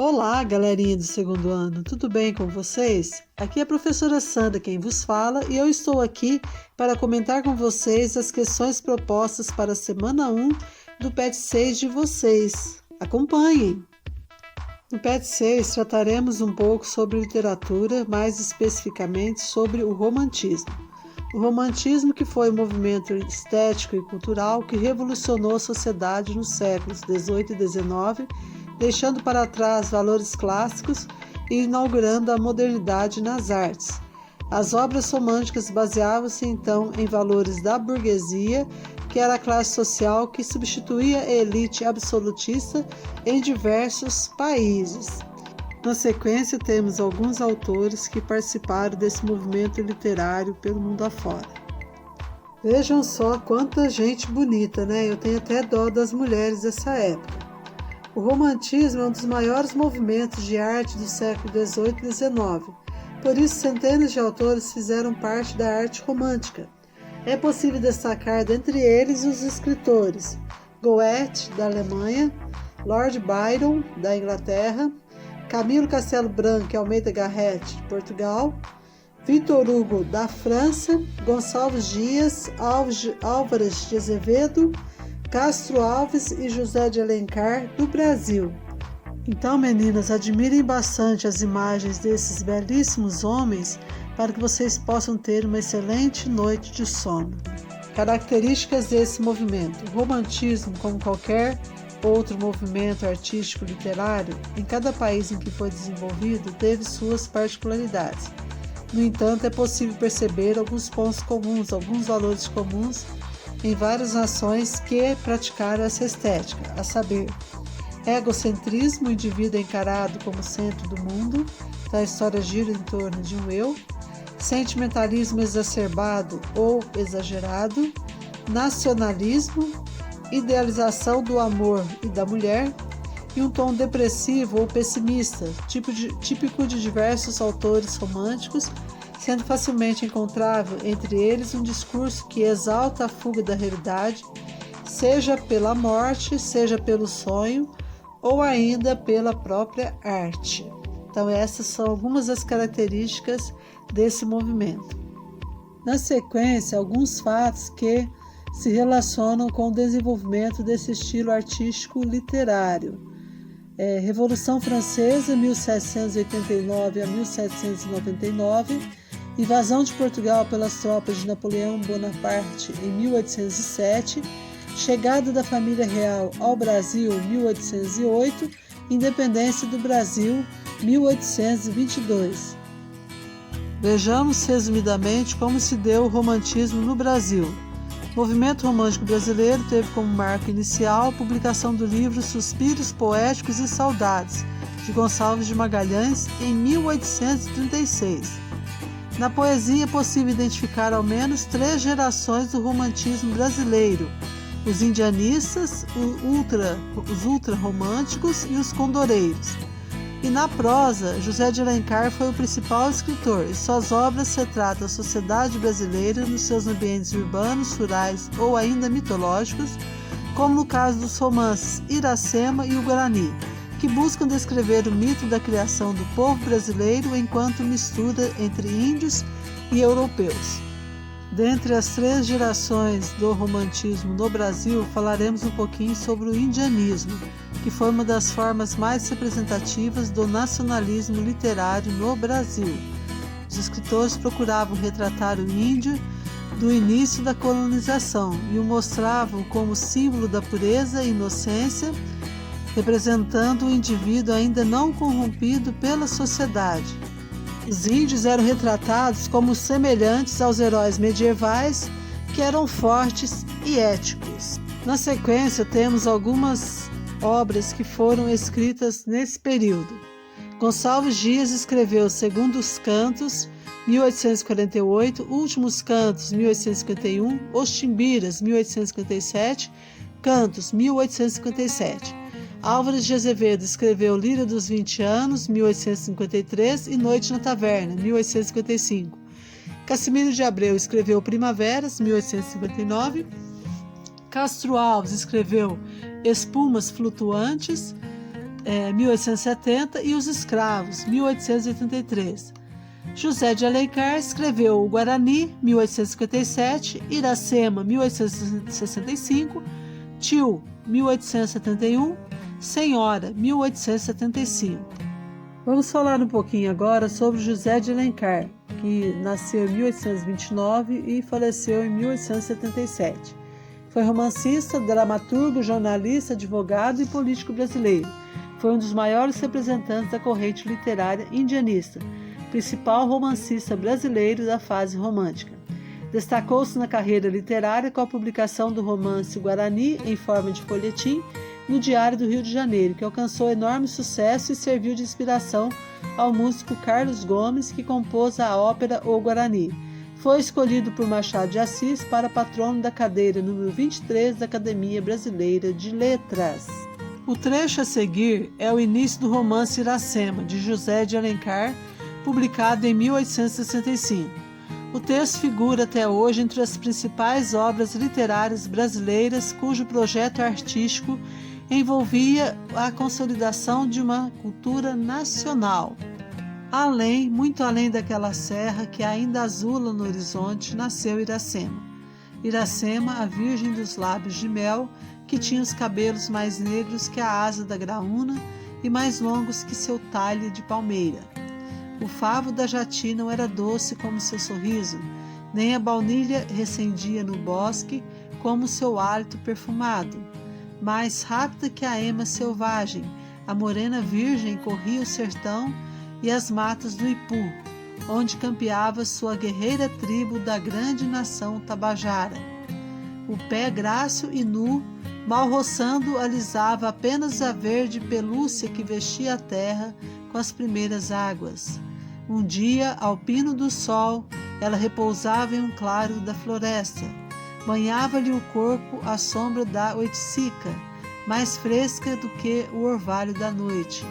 Olá, galerinha do segundo ano, tudo bem com vocês? Aqui é a professora Sandra quem vos fala e eu estou aqui para comentar com vocês as questões propostas para a semana 1 do PET 6 de vocês. Acompanhem! No PET 6 trataremos um pouco sobre literatura, mais especificamente sobre o romantismo. O romantismo que foi um movimento estético e cultural que revolucionou a sociedade nos séculos XVIII e XIX, deixando para trás valores clássicos e inaugurando a modernidade nas artes. As obras românticas baseavam-se então em valores da burguesia, que era a classe social que substituía a elite absolutista em diversos países. Na sequência, temos alguns autores que participaram desse movimento literário pelo mundo afora. Vejam só quanta gente bonita, né? Eu tenho até dó das mulheres dessa época. O romantismo é um dos maiores movimentos de arte do século XVIII e XIX. Por isso, centenas de autores fizeram parte da arte romântica. É possível destacar dentre eles os escritores Goethe, da Alemanha, Lord Byron, da Inglaterra, Camilo Castelo Branco e Almeida Garrett, de Portugal, Victor Hugo, da França, Gonçalves Dias, Álvares de Azevedo, Castro Alves e José de Alencar, do Brasil. Então, meninas, admirem bastante as imagens desses belíssimos homens para que vocês possam ter uma excelente noite de sono. Características desse movimento. O romantismo, como qualquer outro movimento artístico literário, em cada país em que foi desenvolvido, teve suas particularidades. No entanto, é possível perceber alguns pontos comuns, alguns valores comuns em várias nações que praticaram essa estética, a saber, egocentrismo, o indivíduo é encarado como centro do mundo, a história gira em torno de um eu, sentimentalismo exacerbado ou exagerado, nacionalismo, idealização do amor e da mulher, e um tom depressivo ou pessimista, típico de diversos autores românticos, sendo facilmente encontrável entre eles um discurso que exalta a fuga da realidade, seja pela morte, seja pelo sonho, ou ainda pela própria arte. Então, essas são algumas das características desse movimento. Na sequência, alguns fatos que se relacionam com o desenvolvimento desse estilo artístico literário. Revolução Francesa, 1789 a 1799, invasão de Portugal pelas tropas de Napoleão Bonaparte em 1807, chegada da família real ao Brasil, 1808, independência do Brasil, 1822. Vejamos resumidamente como se deu o romantismo no Brasil. O movimento romântico brasileiro teve como marco inicial a publicação do livro Suspiros Poéticos e Saudades, de Gonçalves de Magalhães, em 1836. Na poesia é possível identificar ao menos 3 gerações do romantismo brasileiro: os indianistas, os ultrarromânticos e os condoreiros. E na prosa, José de Alencar foi o principal escritor, e suas obras retratam a sociedade brasileira nos seus ambientes urbanos, rurais ou ainda mitológicos, como no caso dos romances Iracema e o Guarani, que buscam descrever o mito da criação do povo brasileiro enquanto mistura entre índios e europeus. Dentre as 3 gerações do romantismo no Brasil, falaremos um pouquinho sobre o indianismo, que foi uma das formas mais representativas do nacionalismo literário no Brasil. Os escritores procuravam retratar o índio do início da colonização e o mostravam como símbolo da pureza e inocência, representando o indivíduo ainda não corrompido pela sociedade. Os índios eram retratados como semelhantes aos heróis medievais, que eram fortes e éticos. Na sequência, temos algumas obras que foram escritas nesse período. Gonçalves Dias escreveu Segundos Cantos, 1848, Últimos Cantos, 1851, Os Timbiras, 1857, Cantos, 1857. Álvares de Azevedo escreveu Lírio dos 20 Anos, 1853, e Noite na Taverna, 1855. Cassimiro de Abreu escreveu Primaveras, 1859. Castro Alves escreveu Espumas Flutuantes, 1870, e Os Escravos, 1883. José de Alencar escreveu O Guarani, 1857, Iracema, 1865, Tio, 1871, Senhora, 1875. Vamos falar um pouquinho agora sobre José de Alencar, que nasceu em 1829 e faleceu em 1877. Foi romancista, dramaturgo, jornalista, advogado e político brasileiro. Foi um dos maiores representantes da corrente literária indianista, principal romancista brasileiro da fase romântica. Destacou-se na carreira literária com a publicação do romance Guarani em forma de folhetim no Diário do Rio de Janeiro, que alcançou enorme sucesso e serviu de inspiração ao músico Carlos Gomes, que compôs a ópera O Guarani. Foi escolhido por Machado de Assis para patrono da cadeira número 23 da Academia Brasileira de Letras. O trecho a seguir é o início do romance Iracema, de José de Alencar, publicado em 1865. O texto figura até hoje entre as principais obras literárias brasileiras, cujo projeto artístico envolvia a consolidação de uma cultura nacional. Muito além daquela serra que ainda azula no horizonte, nasceu Iracema. Iracema, a virgem dos lábios de mel, que tinha os cabelos mais negros que a asa da graúna e mais longos que seu talhe de palmeira. O favo da jati não era doce como seu sorriso, nem a baunilha recendia no bosque como seu hálito perfumado. Mais rápida que a ema selvagem, a morena virgem corria o sertão e as matas do Ipu, onde campeava sua guerreira tribo da grande nação Tabajara. O pé grácil e nu, mal roçando, alisava apenas a verde pelúcia que vestia a terra com as primeiras águas. Um dia, ao pino do sol, ela repousava em um claro da floresta. Banhava-lhe o corpo à sombra da oiticica, mais fresca do que o orvalho da noite.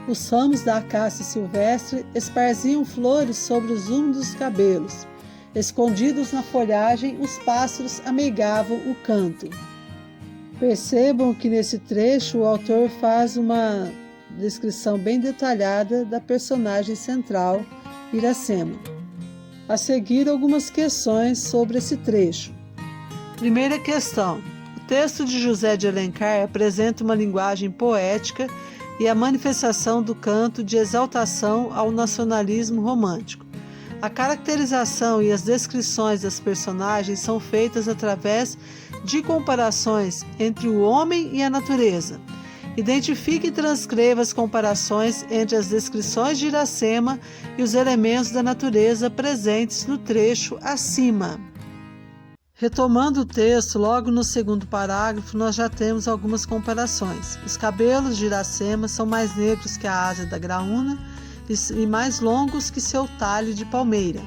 Os ramos da acácia silvestre esparziam flores sobre os úmidos cabelos. Escondidos na folhagem, os pássaros ameigavam o canto. Percebam que nesse trecho o autor faz uma descrição bem detalhada da personagem central, Iracema. A seguir, algumas questões sobre esse trecho. Primeira questão. O texto de José de Alencar apresenta uma linguagem poética e a manifestação do canto de exaltação ao nacionalismo romântico. A caracterização e as descrições das personagens são feitas através de comparações entre o homem e a natureza. Identifique e transcreva as comparações entre as descrições de Iracema e os elementos da natureza presentes no trecho acima. Retomando o texto, logo no segundo parágrafo, nós já temos algumas comparações. Os cabelos de Iracema são mais negros que a asa da graúna e mais longos que seu talhe de palmeira.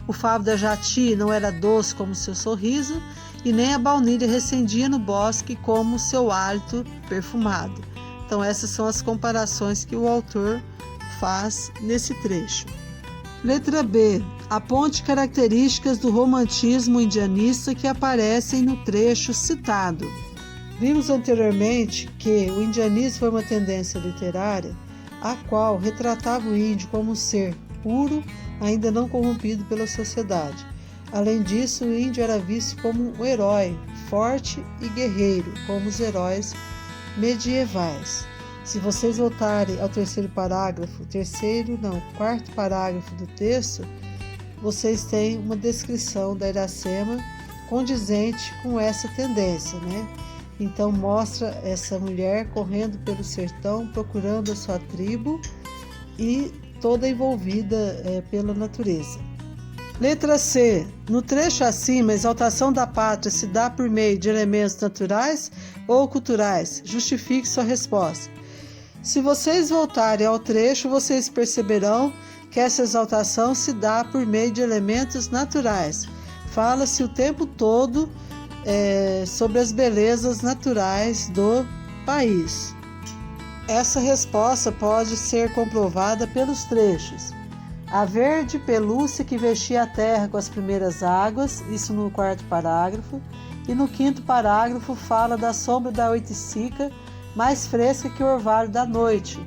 O favo da jati não era doce como seu sorriso, e nem a baunilha recendia no bosque como seu hálito perfumado. Então essas são as comparações que o autor faz nesse trecho. Letra B. Aponte características do romantismo indianista que aparecem no trecho citado. Vimos anteriormente que o indianismo foi uma tendência literária a qual retratava o índio como um ser puro, ainda não corrompido pela sociedade. Além disso, o índio era visto como um herói, forte e guerreiro, como os heróis medievais. Se vocês voltarem ao quarto parágrafo do texto, vocês têm uma descrição da Iracema condizente com essa tendência, né? Então mostra essa mulher correndo pelo sertão, procurando a sua tribo e toda envolvida pela natureza. Letra C. No trecho acima, a exaltação da pátria se dá por meio de elementos naturais ou culturais? Justifique sua resposta. Se vocês voltarem ao trecho, vocês perceberão que essa exaltação se dá por meio de elementos naturais. Fala-se o tempo todo sobre as belezas naturais do país. Essa resposta pode ser comprovada pelos trechos. A verde pelúcia que vestia a terra com as primeiras águas, isso no quarto parágrafo, e no quinto parágrafo fala da sombra da oiticica mais fresca que o orvalho da noite.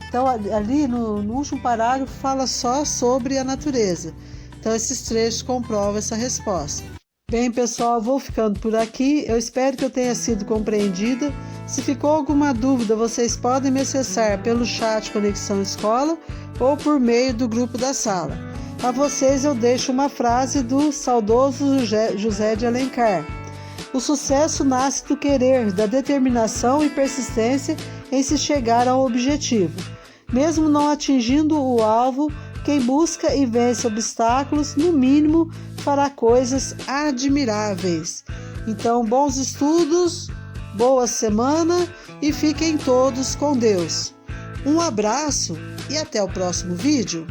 Então, ali no último parágrafo fala só sobre a natureza. Então, esses trechos comprovam essa resposta. Bem, pessoal, eu vou ficando por aqui. Eu espero que eu tenha sido compreendida. Se ficou alguma dúvida, vocês podem me acessar pelo chat Conexão Escola ou por meio do grupo da sala. A vocês eu deixo uma frase do saudoso José de Alencar. O sucesso nasce do querer, da determinação e persistência em se chegar ao objetivo. Mesmo não atingindo o alvo, quem busca e vence obstáculos, no mínimo, fará coisas admiráveis. Então, bons estudos, boa semana e fiquem todos com Deus. Um abraço e até o próximo vídeo.